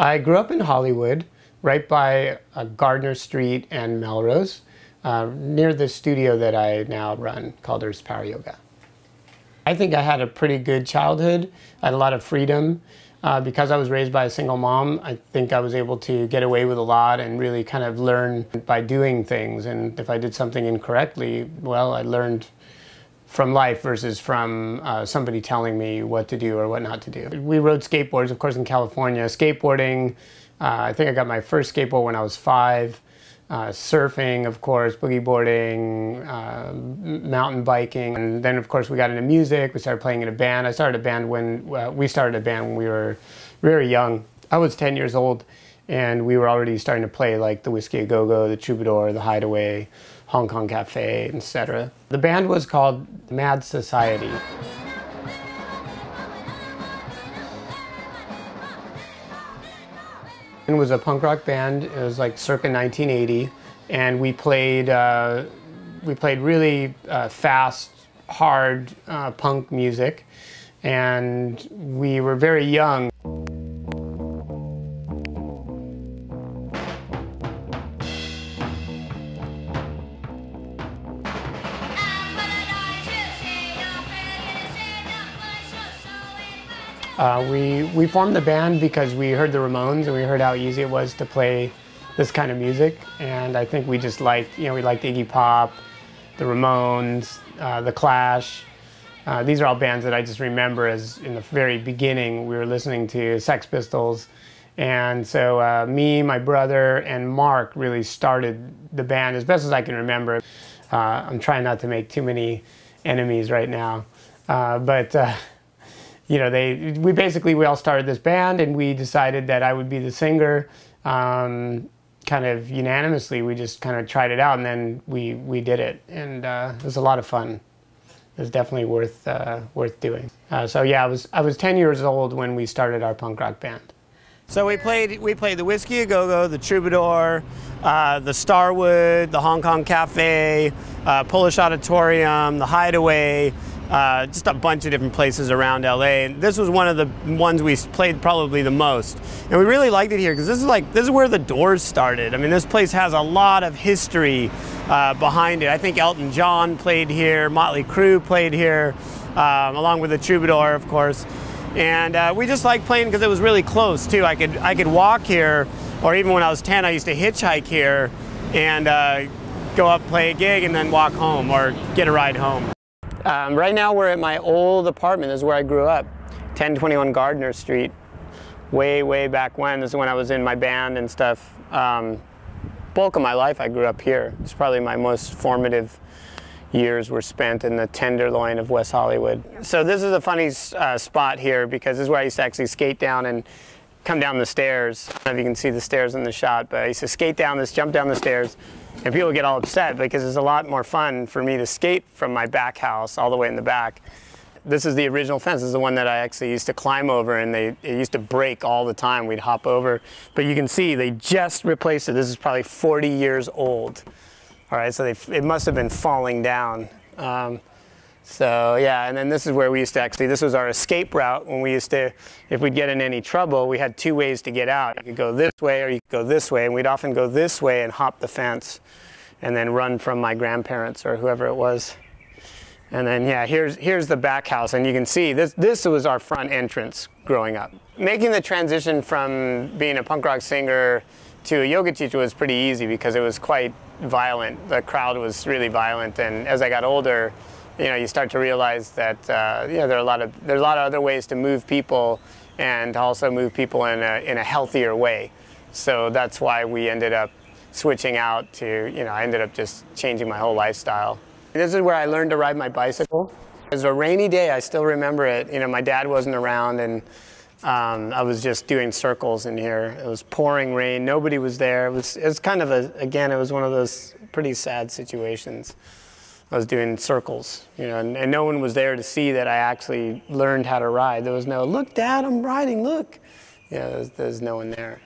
I grew up in Hollywood, right by Gardner Street and Melrose, near the studio that I now run called Earth's Power Yoga. I think I had a pretty good childhood. I had a lot of freedom. Because I was raised by a single mom, I think I was able to get away with a lot and really kind of learn by doing things. And if I did something incorrectly, well, I learned from life versus from somebody telling me what to do or what not to do. We rode skateboards, of course, in California. Skateboarding, I think I got my first skateboard when I was 5. Surfing, of course, boogie boarding, mountain biking, and then of course we got into music. We started playing in a band. I started a band when we were very young. I was 10 years old, and we were already starting to play like the Whiskey A Go-Go, the Troubadour, the Hideaway, Hong Kong Cafe, etc. The band was called Mad Society. It was a punk rock band. It was like circa 1980, and we played really fast, hard punk music, and we were very young. We formed the band because we heard the Ramones and we heard how easy it was to play this kind of music, and I think we just liked, we liked Iggy Pop, the Ramones, the Clash. These are all bands that I just remember as in the very beginning we were listening to Sex Pistols, and so me, my brother, and Mark really started the band as best as I can remember. I'm trying not to make too many enemies right now, we all started this band, and we decided that I would be the singer. Kind of unanimously, we just kind of tried it out, and then we did it, and it was a lot of fun. It was definitely worth doing. So yeah, I was 10 years old when we started our punk rock band. So we played the Whiskey A Go-Go, the Troubadour, the Starwood, the Hong Kong Cafe, Polish Auditorium, the Hideaway. Just a bunch of different places around LA. And this was one of the ones we played probably the most. And we really liked it here because this is where the Doors started. I mean, this place has a lot of history behind it. I think Elton John played here, Motley Crue played here, along with the Troubadour, of course. And we just liked playing because it was really close too. I could walk here, or even when I was 10, I used to hitchhike here and go up, play a gig, and then walk home or get a ride home. Right now we're at my old apartment. This is where I grew up, 1021 Gardner Street. Way back when. This is when I was in my band and stuff. Bulk of my life I grew up here. It's probably my most formative years were spent in the Tenderloin of West Hollywood. So this is a funny spot here because this is where I used to actually skate down and come down the stairs. I don't know if you can see the stairs in the shot, but I used to skate down this, jump down the stairs. And people get all upset because it's a lot more fun for me to skate from my back house all the way in the back. This is the original fence. This is the one that I actually used to climb over, and it used to break all the time. We'd hop over. But you can see they just replaced it. This is probably 40 years old. All right, so it must have been falling down. So yeah, and then this is where we used to this was our escape route when we used to, if we'd get in any trouble, we had 2 ways to get out. You could go this way or you could go this way, and we'd often go this way and hop the fence and then run from my grandparents or whoever it was. And then yeah, here's the back house, and you can see this was our front entrance growing up. Making the transition from being a punk rock singer to a yoga teacher was pretty easy because it was quite violent. The crowd was really violent, and as I got older, you start to realize that there's a lot of other ways to move people, and also move people in a healthier way. So that's why we ended up switching out to, I ended up just changing my whole lifestyle. This is where I learned to ride my bicycle. It was a rainy day, I still remember it. My dad wasn't around, and I was just doing circles in here. It was pouring rain, nobody was there. It was kind of again, it was one of those pretty sad situations. I was doing circles, and no one was there to see that I actually learned how to ride. There was no, look, Dad, I'm riding, look. There's no one there.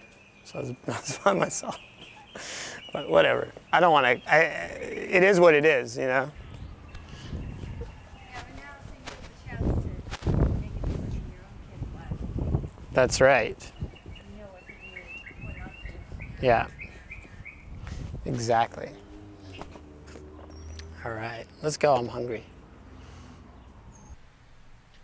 So I was by myself. But whatever. I don't want to, it is what it is, Yeah, but now it's a chance to make a difference in your own kid's life. That's right. You know what to do. Yeah. Exactly. All right, let's go. I'm hungry.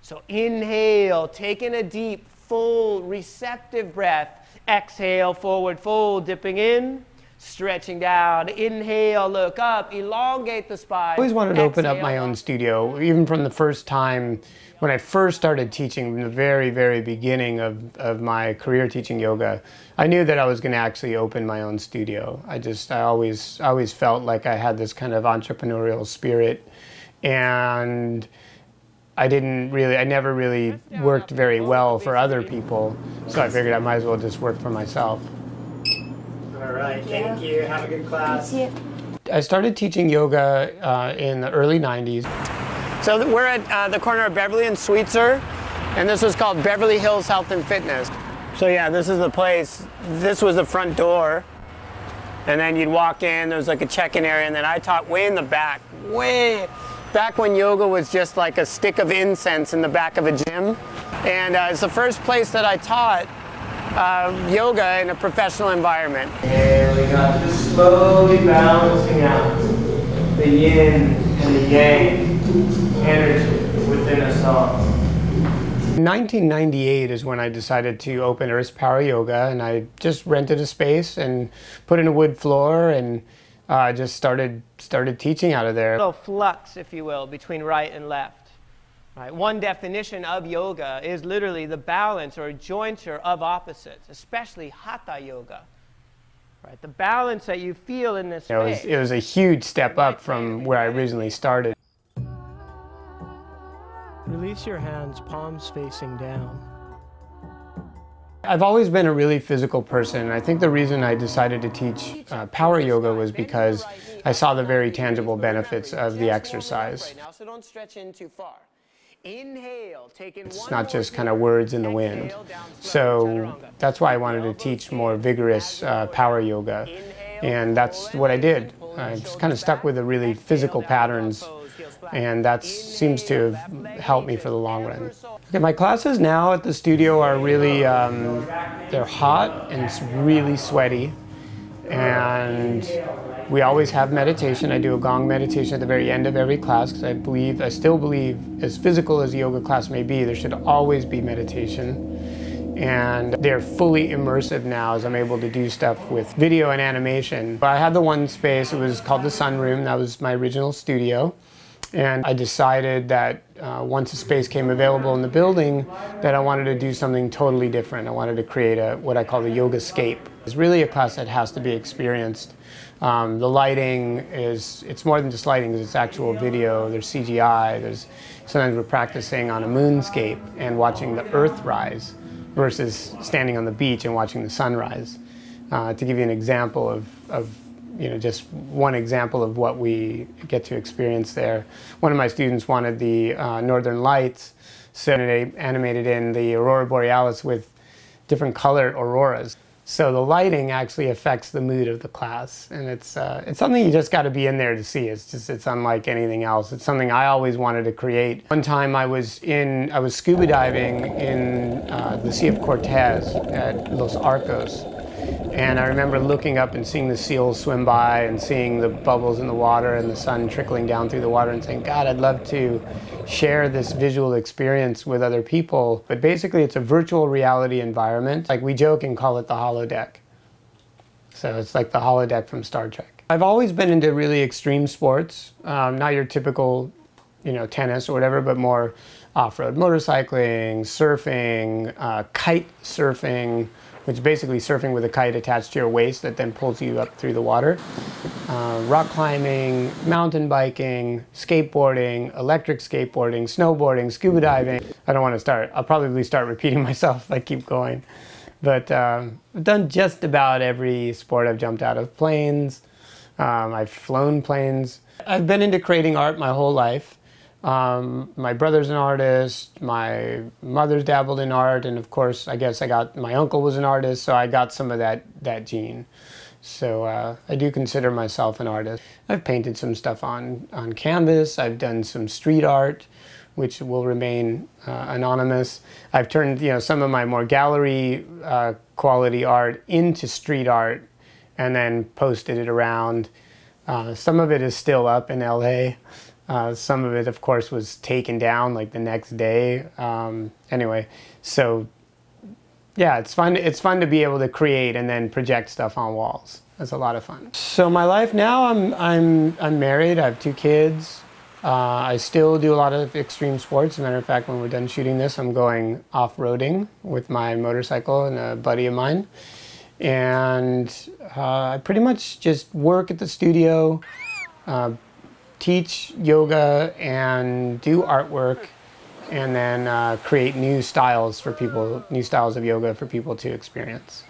So inhale, taking a deep, full, receptive breath. Exhale, forward fold, dipping in, stretching down. Inhale, look up, elongate the spine. I always wanted to open up my own studio, even from the first time when I first started teaching, in the very, very beginning of my career teaching yoga. I knew that I was going to actually open my own studio. I always felt like I had this kind of entrepreneurial spirit, and I never really worked very well for other people, so I figured I might as well just work for myself. All right, thank you. Have a good class. I started teaching yoga in the early 90s. So we're at the corner of Beverly and Sweetser, and this was called Beverly Hills Health and Fitness. So yeah, this is the place. This was the front door, and then you'd walk in, there was like a check-in area, and then I taught way in the back, way back when yoga was just like a stick of incense in the back of a gym. And it's the first place that I taught yoga in a professional environment. And we got just slowly balancing out the yin and the yang energy within us all. In 1998 is when I decided to open Earth's Power Yoga, and I just rented a space and put in a wood floor and just started teaching out of there. A little flux, if you will, between right and left. Right? One definition of yoga is literally the balance or jointure of opposites, especially hatha yoga. Right? The balance that you feel in this space. It was a huge step up from where I originally started. Release your hands, palms facing down. I've always been a really physical person, and I think the reason I decided to teach power yoga was because I saw the very tangible benefits of the exercise. So don't stretch in too far. Inhale, take in it's not just kind of words in the wind. So that's why I wanted to teach more vigorous power yoga, and that's what I did. I just kind of stuck with the really physical patterns, and that seems to have helped me for the long run. Okay, my classes now at the studio are really, they're hot and it's really sweaty, and we always have meditation. I do a gong meditation at the very end of every class because I still believe, as physical as a yoga class may be, there should always be meditation. And they're fully immersive now as I'm able to do stuff with video and animation. But I had the one space, it was called the Sunroom, that was my original studio. And I decided that once a space came available in the building, that I wanted to do something totally different. I wanted to create what I call the Yoga Scape. It's really a class that has to be experienced. The lighting it's more than just lighting, because it's actual video, there's CGI, sometimes we're practicing on a moonscape and watching the earth rise versus standing on the beach and watching the sunrise. To give you an example of just one example of what we get to experience there. One of my students wanted the Northern Lights, so they animated in the Aurora Borealis with different colored auroras. So the lighting actually affects the mood of the class, and it's something you just got to be in there to see. It's unlike anything else. It's something I always wanted to create. One time I was scuba diving in the Sea of Cortez at Los Arcos. And I remember looking up and seeing the seals swim by and seeing the bubbles in the water and the sun trickling down through the water and saying, God, I'd love to share this visual experience with other people. But basically it's a virtual reality environment. Like we joke and call it the holodeck. So it's like the holodeck from Star Trek. I've always been into really extreme sports, not your typical, tennis or whatever, but more off-road motorcycling, surfing, kite surfing, which is basically surfing with a kite attached to your waist that then pulls you up through the water. Rock climbing, mountain biking, skateboarding, electric skateboarding, snowboarding, scuba diving. I don't want to start. I'll probably start repeating myself if I keep going. But I've done just about every sport. I've jumped out of planes. I've flown planes. I've been into creating art my whole life. My brother's an artist, my mother's dabbled in art, and of course, I guess my uncle was an artist, so I got some of that gene. So I do consider myself an artist. I've painted some stuff on canvas, I've done some street art, which will remain anonymous. I've turned some of my more gallery quality art into street art, and then posted it around. Some of it is still up in LA. Some of it, of course, was taken down like the next day. Anyway, so yeah, it's fun. It's fun to be able to create and then project stuff on walls. That's a lot of fun. So my life now, I'm married. I have 2 kids. I still do a lot of extreme sports. As a matter of fact, when we're done shooting this, I'm going off-roading with my motorcycle and a buddy of mine. And I pretty much just work at the studio, teach yoga and do artwork, and then create new styles for people, new styles of yoga for people to experience.